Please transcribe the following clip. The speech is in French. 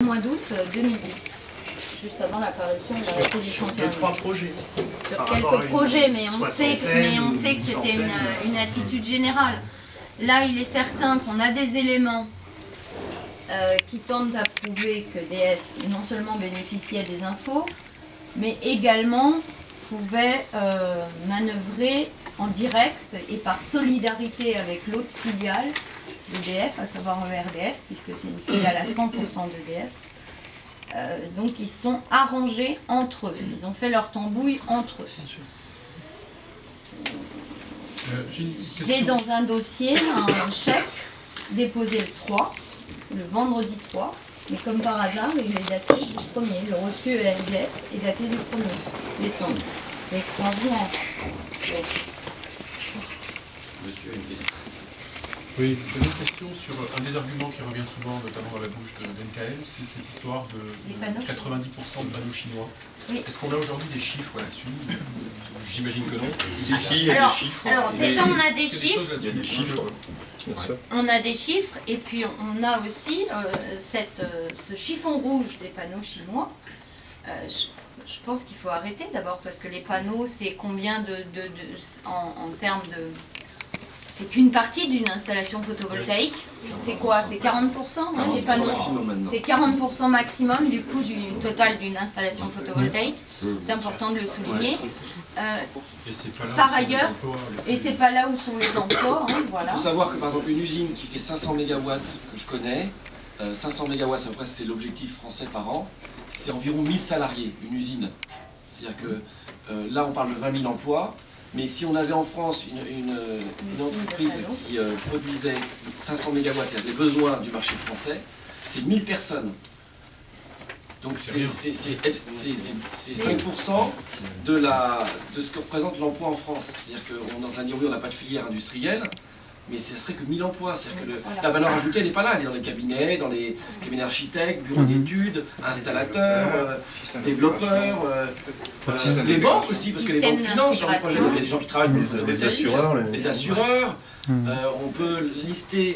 Mois d'août 2010, juste avant l'apparition de la reprise du 31 trois projets. Sur quelques projets, mais on sait que c'était une attitude générale. Là, il est certain qu'on a des éléments qui tentent à prouver que DF non seulement bénéficiait des infos, mais également pouvait manœuvrer en direct et par solidarité avec l'autre filiale d'EDF, à savoir ERDF, puisque c'est une filiale à 100% d'EDF. Donc ils se sont arrangés entre eux, ils ont fait leur tambouille entre eux. J'ai dans un dossier un chèque déposé le 3, le vendredi 3, mais comme par hasard, il est daté du 1er. Le reçu ERDF est daté du 1er décembre. C'est extraordinaire. Monsieur a une question. Oui, j'ai une question sur un des arguments qui revient souvent, notamment dans la bouche de NKM, c'est cette histoire de 90% de panneaux chinois. Oui. Est-ce qu'on a aujourd'hui des chiffres là-dessus? J'imagine que non. Si, il y a des chiffres. Alors déjà, on a des chiffres. Il y a des chiffres. On a des chiffres, et puis on a aussi ce chiffon rouge des panneaux chinois. Je pense qu'il faut arrêter d'abord, parce que les panneaux, c'est combien en termes de... C'est qu'une partie d'une installation photovoltaïque. C'est quoi? C'est 40%, hein, les panneaux. C'est 40% maximum du coût du total d'une installation photovoltaïque. C'est important de le souligner. Par ailleurs, et c'est pas là où sont les emplois. Hein, voilà. Il faut savoir que par exemple une usine qui fait 500 MW que je connais, 500 MW, à peu près c'est l'objectif français par an, c'est environ 1000 salariés, une usine. C'est-à-dire que là on parle de 20 000 emplois. Mais si on avait en France une entreprise qui produisait 500 MW, c'est-à-dire les besoins du marché français, c'est 1000 personnes. Donc c'est 5% de ce que représente l'emploi en France. C'est-à-dire qu'on est en train de dire oui, on n'a pas de filière industrielle, mais ce serait que 1000 emplois. C'est-à-dire que la valeur ajoutée, elle n'est pas là. Elle est dans les cabinets architectes, bureaux d'études, installateurs, développeurs, les banques aussi, parce que les banques financent sur les projets. Il y a des gens qui travaillent pour les assureurs. On peut lister